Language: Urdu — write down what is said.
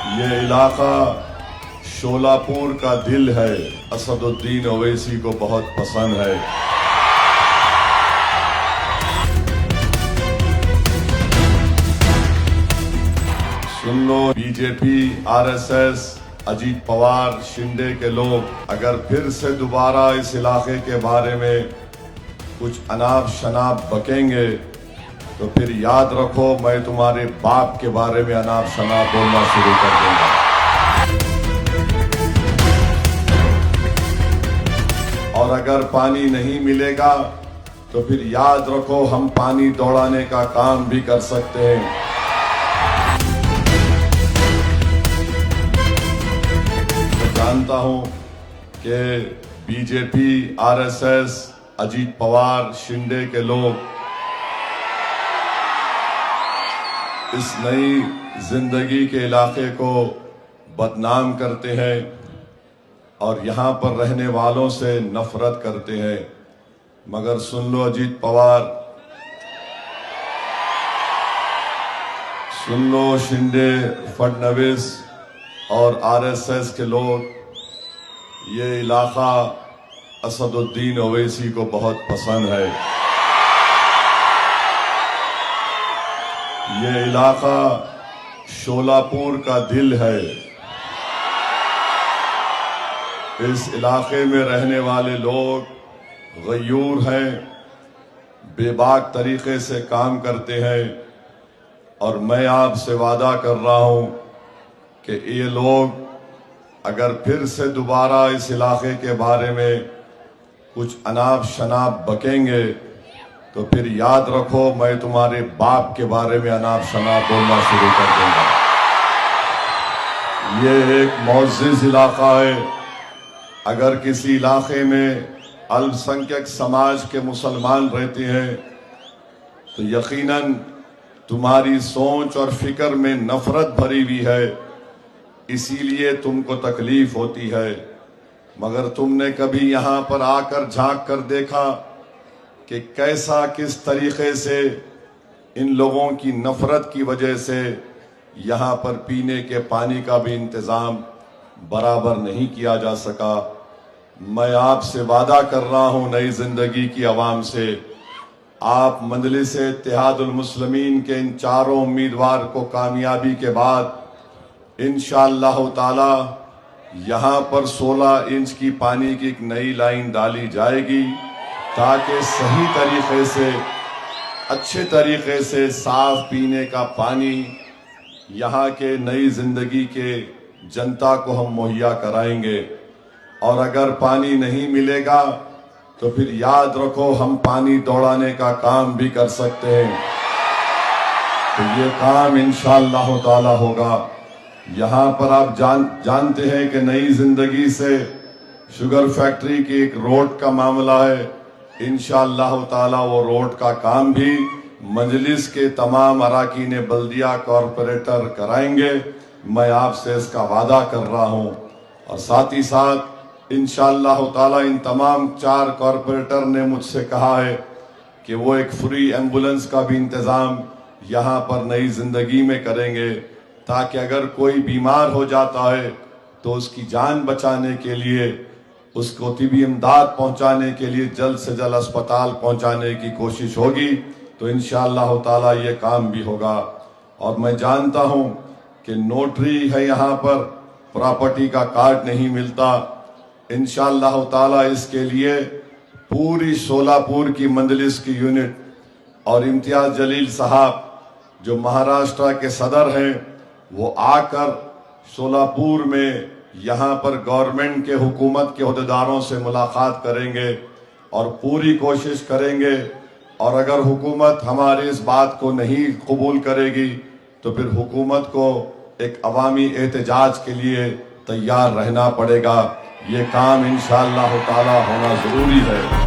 یہ علاقہ شولاپور کا دل ہے، اسد الدین اویسی کو بہت پسند ہے۔ سن لو، B J P, R S S, Ajit Pawar, Shinde کے لوگ اگر پھر سے دوبارہ اس علاقے کے بارے میں کچھ اناپ شناپ بکیں گے تو پھر یاد رکھو میں تمہارے باپ کے بارے میں اناپ شناپ بولنا شروع کر دوں گا۔ اور اگر پانی نہیں ملے گا تو پھر یاد رکھو ہم پانی دوڑانے کا کام بھی کر سکتے ہیں۔ میں جانتا ہوں کہ B J P, R S S, Ajit Pawar, Shinde کے لوگ اس نئی زندگی کے علاقے کو بدنام کرتے ہیں اور یہاں پر رہنے والوں سے نفرت کرتے ہیں، مگر سن لو اجیت پوار، سن لو شنڈے، فڈنویس اور آر ایس ایس کے لوگ، یہ علاقہ اسد الدین اویسی کو بہت پسند ہے۔ یہ علاقہ شولاپور کا دل ہے۔ اس علاقے میں رہنے والے لوگ غیور ہیں، بے باک طریقے سے کام کرتے ہیں، اور میں آپ سے وعدہ کر رہا ہوں کہ یہ لوگ اگر پھر سے دوبارہ اس علاقے کے بارے میں کچھ اناپ شناپ بکیں گے تو پھر یاد رکھو میں تمہارے باپ کے بارے میں اناپ شناپ بولنا شروع کر دوں گا۔ یہ ایک معزز علاقہ ہے۔ اگر کسی علاقے میں الپ سنکھیک سماج کے مسلمان رہتے ہیں تو یقیناً تمہاری سوچ اور فکر میں نفرت بھری ہوئی ہے، اسی لیے تم کو تکلیف ہوتی ہے، مگر تم نے کبھی یہاں پر آ کر جھانک کر دیکھا کہ کیسا کس طریقے سے ان لوگوں کی نفرت کی وجہ سے یہاں پر پینے کے پانی کا بھی انتظام برابر نہیں کیا جا سکا۔ میں آپ سے وعدہ کر رہا ہوں نئی زندگی کی عوام سے، آپ مجلس اتحاد المسلمین کے ان چاروں امیدوار کو کامیابی کے بعد انشاءاللہ تعالی یہاں پر 16 انچ کی پانی کی ایک نئی لائن ڈالی جائے گی تاکہ صحیح طریقے سے، اچھے طریقے سے صاف پینے کا پانی یہاں کے نئی زندگی کے جنتا کو ہم مہیا کرائیں گے۔ اور اگر پانی نہیں ملے گا تو پھر یاد رکھو ہم پانی دوڑانے کا کام بھی کر سکتے ہیں، تو یہ کام انشاءاللہ تعالی ہوگا۔ یہاں پر آپ جانتے ہیں کہ نئی زندگی سے شوگر فیکٹری کی ایک روڈ کا معاملہ ہے، انشاءاللہ تعالی وہ روڈ کا کام بھی مجلس کے تمام اراکین بلدیہ کارپوریٹر کرائیں گے، میں آپ سے اس کا وعدہ کر رہا ہوں۔ اور ساتھ ہی ساتھ انشاءاللہ تعالی ان تمام 4 کارپوریٹر نے مجھ سے کہا ہے کہ وہ ایک فری ایمبولنس کا بھی انتظام یہاں پر نئی زندگی میں کریں گے، تاکہ اگر کوئی بیمار ہو جاتا ہے تو اس کی جان بچانے کے لیے، اس کو طبی امداد پہنچانے کے لیے جلد سے جلد اسپتال پہنچانے کی کوشش ہوگی، تو انشاءاللہ تعالی یہ کام بھی ہوگا۔ اور میں جانتا ہوں کہ نوٹری ہے یہاں پر، پراپرٹی کا کارڈ نہیں ملتا، انشاءاللہ تعالی اس کے لیے پوری شولاپور کی مجلس کی یونٹ اور امتیاز جلیل صاحب جو مہاراشٹرا کے صدر ہیں وہ آ کر شولاپور میں یہاں پر گورنمنٹ کے، حکومت کے عہدیداروں سے ملاقات کریں گے اور پوری کوشش کریں گے، اور اگر حکومت ہماری اس بات کو نہیں قبول کرے گی تو پھر حکومت کو ایک عوامی احتجاج کے لیے تیار رہنا پڑے گا۔ یہ کام انشاءاللہ تعالی ہونا ضروری ہے۔